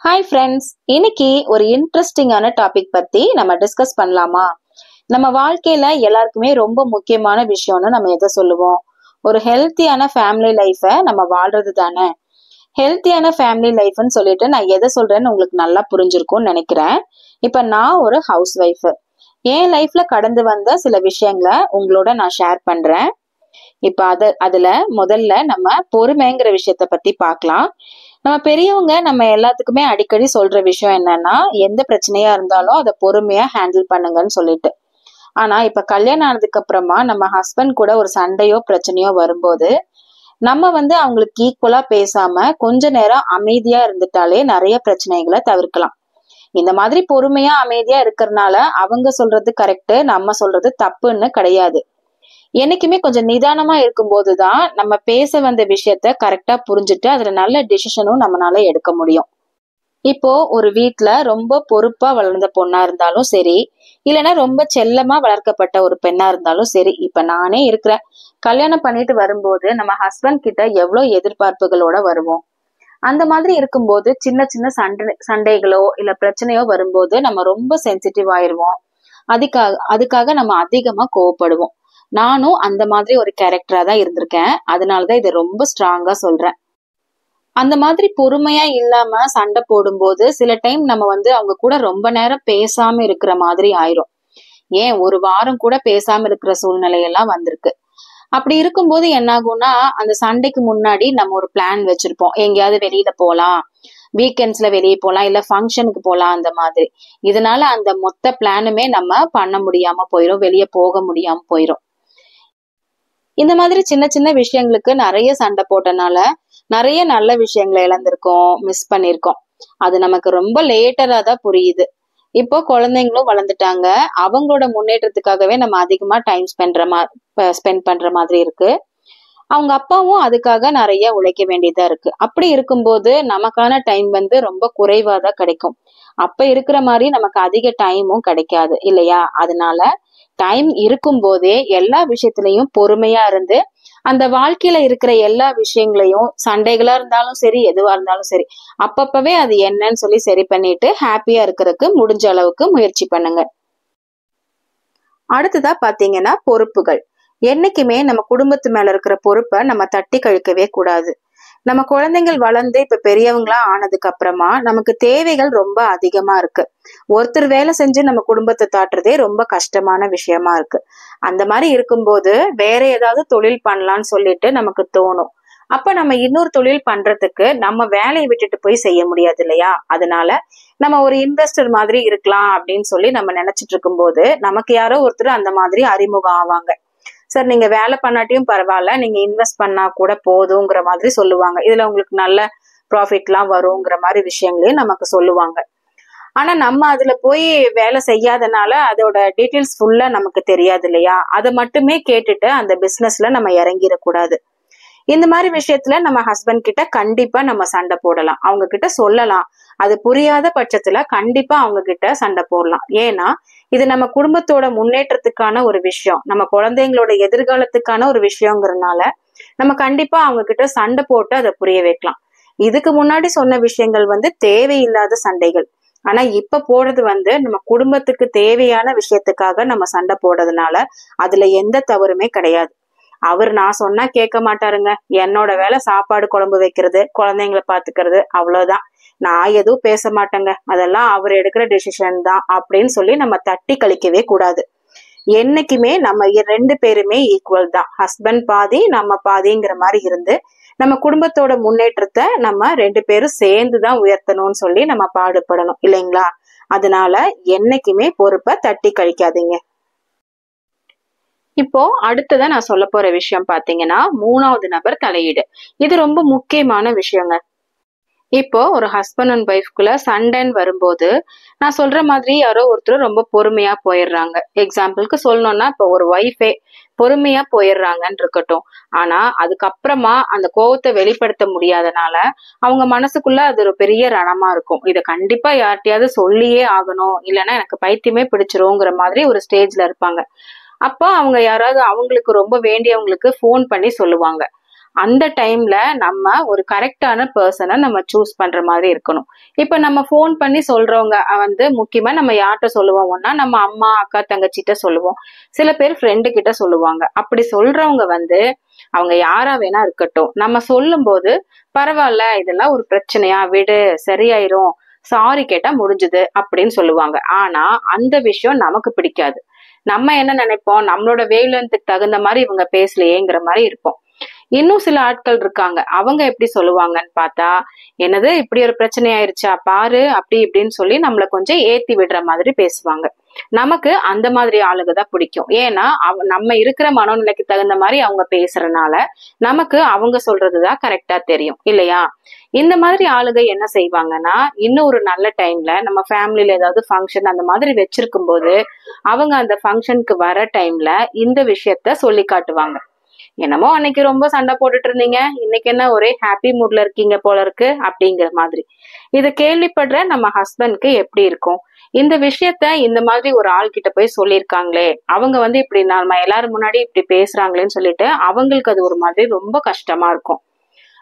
Hi friends, இன்னைக்கு ஒரு இன்ட்ரெஸ்டிங்கான டாபிக் பத்தி நம்ம டிஸ்கஸ் பண்ணலாமா? நம்ம வாழ்க்கையில எல்லாருக்குமே ரொம்ப முக்கியமான விஷயம்னு நம்ம எதை சொல்லுவோம்? ஒரு ஹெல்த்தியான ஃபேமிலி லைஃபை நம்ம வாழ்றது தானே. ஹெல்த்தியான ஃபேமிலி லைஃப்னு சொல்லிட்டு நான் எதை சொல்றேன்னு உங்களுக்கு நல்லா புரிஞ்சிருக்கும்னு நினைக்கிறேன். இப்ப நான் ஒரு ஹவுஸ் ஒய்ஃப். என் லைஃப்ல கடந்து வந்த சில விஷயங்களை உங்களோட நான் ஷேர் பண்றேன். இப்ப அதுல முதல்ல நம்ம பொறுமைங்கிற விஷயத்த பத்தி பார்க்கலாம். நம்ம பெரியவங்க நம்ம எல்லாத்துக்குமே அடிக்கடி சொல்ற விஷயம் என்னன்னா, எந்த பிரச்சனையா இருந்தாலும் அதை பொறுமையா ஹேண்டில் பண்ணுங்கன்னு சொல்லிட்டு. ஆனா இப்ப கல்யாணம் ஆனதுக்கு அப்புறமா நம்ம ஹஸ்பண்ட் கூட ஒரு சண்டையோ பிரச்சனையோ வரும்போது நம்ம அவங்களுக்கு ஈக்குவலா பேசாம கொஞ்ச நேரம் அமைதியா இருந்துட்டாலே நிறைய பிரச்சனைகளை தவிர்க்கலாம். இந்த மாதிரி பொறுமையா அமைதியா இருக்கிறதுனால அவங்க சொல்றது கரெக்ட், நம்ம சொல்றது தப்புன்னு கிடையாது. என்னைக்குமே கொஞ்சம் நிதானமா இருக்கும் போதுதான் நம்ம பேச வந்த விஷயத்த கரெக்டா புரிஞ்சுட்டு அதுல நல்ல டிசிஷனும் நம்மளால எடுக்க முடியும். இப்போ ஒரு வீட்டுல ரொம்ப பொறுப்பா வளர்ந்த பொண்ணா இருந்தாலும் சரி, இல்லைன்னா ரொம்ப செல்லமா வளர்க்கப்பட்ட ஒரு பெண்ணா இருந்தாலும் சரி, இப்ப நானே இருக்கிறேன். கல்யாணம் பண்ணிட்டு வரும்போது நம்ம ஹஸ்பண்ட் கிட்ட எவ்வளவு எதிர்பார்ப்புகளோட வருவோம். அந்த மாதிரி இருக்கும்போது சின்ன சின்ன சண்டைகளோ இல்ல பிரச்சனையோ வரும்போது நம்ம ரொம்ப சென்சிட்டிவ் ஆயிருவோம். அதுக்காக நம்ம அதிகமா கோவப்படுவோம். நானும் அந்த மாதிரி ஒரு கேரக்டரா தான் இருந்திருக்கேன். அதனாலதான் இதை ரொம்ப ஸ்ட்ராங்கா சொல்றேன். அந்த மாதிரி பொறுமையா இல்லாம சண்டை போடும்போது சில டைம் நம்ம அவங்க கூட ரொம்ப நேரம் பேசாம இருக்கிற மாதிரி ஆயிரும். ஏன் ஒரு வாரம் கூட பேசாம இருக்கிற சூழ்நிலையெல்லாம் வந்திருக்கு. அப்படி இருக்கும்போது என்ன ஆகும்னா, அந்த சண்டைக்கு முன்னாடி நம்ம ஒரு பிளான் வச்சிருப்போம். எங்கேயாவது வெளியில போலாம், வீக்கெண்ட்ஸ்ல வெளியே போலாம், இல்ல ஃபங்க்ஷனுக்கு போலாம் அந்த மாதிரி. இதனால அந்த மொத்த பிளானுமே நம்ம பண்ண முடியாம போயிரும், வெளியே போக முடியாம போயிரும். இந்த மாதிரி சின்ன சின்ன விஷயங்களுக்கு நிறைய சண்டை போட்டனால நிறைய நல்ல விஷயங்களை இழந்திருக்கோம், மிஸ் பண்ணிருக்கோம். அது நமக்கு ரொம்ப லேட்டரா தான் புரியுது. இப்போ குழந்தைங்களும் வளர்ந்துட்டாங்க. அவங்களோட முன்னேற்றத்துக்காகவே நம்ம அதிகமா டைம் ஸ்பெண்ட் பண்ற மாதிரி இருக்கு. அவங்க அப்பாவும் அதுக்காக நிறைய உழைக்க வேண்டியதா இருக்கு. அப்படி இருக்கும்போது நமக்கான டைம் ரொம்ப குறைவாதான் கிடைக்கும். அப்ப இருக்கிற மாதிரி நமக்கு அதிக டைமும் கிடைக்காது இல்லையா? அதனால டைம் இருக்கும் போதே எல்லா விஷயத்திலையும் பொறுமையா இருந்து அந்த வாழ்க்கையில இருக்கிற எல்லா விஷயங்களையும், சண்டைகளா இருந்தாலும் சரி, எதுவா இருந்தாலும் சரி, அப்பப்பவே அது என்னன்னு சொல்லி சரி பண்ணிட்டு ஹாப்பியா இருக்கிறதுக்கு முடிஞ்ச அளவுக்கு முயற்சி பண்ணுங்க. அடுத்ததா பாத்தீங்கன்னா பொறுப்புகள். என்னைக்குமே நம்ம குடும்பத்து மேல இருக்கிற பொறுப்பை நம்ம தட்டி கழிக்கவே கூடாது. நம்ம குழந்தைகள் வளர்ந்து இப்ப பெரியவங்களா ஆனதுக்கு அப்புறமா நமக்கு தேவைகள் ரொம்ப அதிகமா இருக்கு. ஒருத்தர் வேலை செஞ்சு நம்ம குடும்பத்தை தாட்டுறதே ரொம்ப கஷ்டமான விஷயமா இருக்கு. அந்த மாதிரி இருக்கும்போது வேற ஏதாவது தொழில் பண்ணலாம்னு சொல்லிட்டு நமக்கு தோணும். அப்ப நம்ம இன்னொரு தொழில் பண்றதுக்கு நம்ம வேலையை விட்டுட்டு போய் செய்ய முடியாது இல்லையா? அதனால நம்ம ஒரு இன்வெஸ்டர் மாதிரி இருக்கலாம் அப்படின்னு சொல்லி நம்ம நினைச்சிட்டு இருக்கும் போது நமக்கு யாரோ ஒருத்தர் அந்த மாதிரி அறிமுகம் ஆவாங்க. சார், நீங்க வேலை பண்ணாட்டியும் பரவாயில்ல, நீங்க இன்வெஸ்ட் பண்ணா கூட போதுங்கிற மாதிரி சொல்லுவாங்க. இதுல உங்களுக்கு நல்ல ப்ராஃபிட் எல்லாம் வருங்கிற மாதிரி விஷயங்களையும் நமக்கு சொல்லுவாங்க. ஆனா நம்ம அதுல போய் வேலை செய்யாதனால அதோட டீட்டெயில்ஸ் ஃபுல்லா நமக்கு தெரியாது இல்லையா? அதை மட்டுமே கேட்டுட்டு அந்த பிசினஸ்ல நம்ம இறங்கிடக்கூடாது. இந்த மாதிரி விஷயத்துல நம்ம ஹஸ்பண்ட் கிட்ட கண்டிப்பா நம்ம சண்டை போடலாம், அவங்க கிட்ட சொல்லலாம். அது புரியாத பட்சத்துல கண்டிப்பா அவங்க கிட்ட சண்டை போடலாம். ஏன்னா இது நம்ம குடும்பத்தோட முன்னேற்றத்துக்கான ஒரு விஷயம், நம்ம குழந்தைங்களோட எதிர்காலத்துக்கான ஒரு விஷயங்கிறதுனால நம்ம கண்டிப்பா அவங்க கிட்ட சண்டை போட்டு அதை புரிய வைக்கலாம். இதுக்கு முன்னாடி சொன்ன விஷயங்கள் தேவையில்லாத சண்டைகள். ஆனா இப்ப போடுறது நம்ம குடும்பத்துக்கு தேவையான விஷயத்துக்காக நம்ம சண்டை போடுறதுனால அதுல எந்த தவறுமே கிடையாது. நான் சொன்னா கேட்க மாட்டாருங்க. என்னோட வேலை சாப்பாடு குழம்பு வைக்கிறது, குழந்தைங்களை பாத்துக்கிறது, அவ்வளவுதான். நான் எதுவும் பேச மாட்டேங்க, அதெல்லாம் அவர் எடுக்கிற டிசிஷன் தான் அப்படின்னு சொல்லி நம்ம தட்டி கழிக்கவே கூடாது. என்னைக்குமே நம்ம 2 பேருமே ஈக்குவல் தான். ஹஸ்பண்ட் பாதி நம்ம பாதிங்கிற மாதிரி இருந்து நம்ம குடும்பத்தோட முன்னேற்றத்தை நம்ம 2 பேரும் சேர்ந்துதான் உயர்த்தணும்னு சொல்லி நம்ம பாடுபடணும் இல்லைங்களா? அதனால என்னைக்குமே பொறுப்பை தட்டி கழிக்காதீங்க. இப்போ அடுத்ததான் நான் சொல்ல போற விஷயம் பாத்தீங்கன்னா, 3வது நபர் தலையீடு. இது ரொம்ப முக்கியமான விஷயங்க. இப்போ ஒரு ஹஸ்பண்ட் அண்ட் ஒய்ஃப்குள்ள சண்டைன்னு வரும்போது நான் சொல்ற மாதிரி யாரோ ஒருத்தர் ரொம்ப பொறுமையா போயிடுறாங்க. எக்ஸாம்பிளுக்கு சொல்லணும்னா, இப்போ ஒரு ஒய்ஃபே பொறுமையா போயிடுறாங்கன்னு இருக்கட்டும். ஆனா அதுக்கப்புறமா அந்த கோவத்தை வெளிப்படுத்த முடியாதனால அவங்க மனசுக்குள்ள அது ஒரு பெரிய ரணமா இருக்கும். இதை கண்டிப்பா யார்கிட்டயாவது சொல்லியே ஆகணும், இல்லைன்னா எனக்கு பைத்தியமே பிடிச்சிருங்கிற மாதிரி ஒரு ஸ்டேஜ்ல இருப்பாங்க. அப்போ அவங்க யாராவது அவங்களுக்கு ரொம்ப வேண்டியவங்களுக்கு போன் பண்ணி சொல்லுவாங்க. அந்த டைம்ல நம்ம ஒரு கரெக்டான பர்சனை நம்ம சூஸ் பண்ற மாதிரி இருக்கணும். இப்ப நம்ம ஃபோன் பண்ணி சொல்றவங்க முக்கியமா நம்ம யார்கிட்ட சொல்லுவோம்னா நம்ம அம்மா அக்கா தங்கச்சிட்ட சொல்லுவோம். சில பேர் ஃப்ரெண்டு கிட்ட சொல்லுவாங்க. அப்படி சொல்றவங்க அவங்க யாரா வேணா இருக்கட்டும், நம்ம சொல்லும் போது பரவாயில்ல, இதெல்லாம் ஒரு பிரச்சனையா, விடு, சரியாயிரும், சாரி கேட்டா முடிஞ்சுது அப்படின்னு சொல்லுவாங்க. ஆனா அந்த விஷயம் நமக்கு பிடிக்காது. நம்ம என்ன நினைப்போம், நம்மளோட வேவ் லென்த்துக்கு தகுந்த மாதிரி இவங்க பேசலையேங்கிற மாதிரி இருப்போம். இன்னும் சில ஆட்கள் இருக்காங்க, அவங்க எப்படி சொல்லுவாங்கன்னு பார்த்தா, என்னது இப்படி ஒரு பிரச்சனை ஆயிருச்சா பாரு, அப்படி இப்படின்னு சொல்லி நம்மளை கொஞ்சம் ஏத்தி விடுற மாதிரி பேசுவாங்க. நமக்கு அந்த மாதிரி ஆளுங்க தான் பிடிக்கும். ஏன்னா நம்ம இருக்கிற மனோநிலைக்கு தகுந்த மாதிரி அவங்க பேசுறதுனால நமக்கு அவங்க சொல்றதுதான் கரெக்டா தெரியும் இல்லையா? இந்த மாதிரி ஆளுங்க என்ன செய்வாங்கன்னா, இன்னும் ஒரு நல்ல டைம்ல நம்ம ஃபேமிலியில ஏதாவது ஃபங்க்ஷன் அந்த மாதிரி வச்சிருக்கும் போது அவங்க அந்த ஃபங்க்ஷனுக்கு வர டைம்ல இந்த விஷயத்த சொல்லி காட்டுவாங்க. என்னமோ அன்னைக்கு ரொம்ப சண்டை போட்டுட்டு இருந்தீங்க, இன்னைக்கு என்ன ஒரே ஹாப்பி மூட்ல இருக்கீங்க போல இருக்கு அப்படிங்கிற மாதிரி. இத கேள்விப்படுற நம்ம ஹஸ்பண்ட்க்கு எப்படி இருக்கும்? இந்த விஷயத்த இந்த மாதிரி ஒரு ஆள் கிட்ட போய் சொல்லியிருக்காங்களே, அவங்க இப்படி நம்ம எல்லாரும் முன்னாடி இப்படி பேசுறாங்களேன்னு சொல்லிட்டு அவங்களுக்கு அது ஒரு மாதிரி ரொம்ப கஷ்டமா இருக்கும்.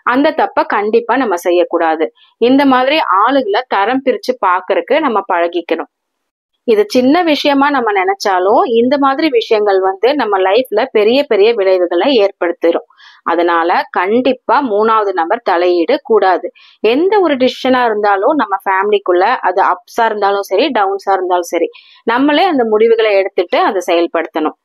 அந்த தப்ப கண்டிப்பா நம்ம செய்யக்கூடாது. இந்த மாதிரி ஆளுகளை தரம் பிரிச்சு பாக்குறதுக்கு நம்ம பழகிக்கணும். இது சின்ன விஷயமா நம்ம நினைச்சாலும் இந்த மாதிரி விஷயங்கள் நம்ம லைஃப்ல பெரிய பெரிய விளைவுகளை ஏற்படுத்திடும். அதனால கண்டிப்பா 3வது நபர் தலையீடு கூடாது. எந்த ஒரு டிசிஷனா இருந்தாலும் நம்ம ஃபேமிலிக்குள்ள அது அப்ஸா இருந்தாலும் சரி, டவுன்ஸா இருந்தாலும் சரி, நம்மளே அந்த முடிவுகளை எடுத்துட்டு அதை செயல்படுத்தணும்.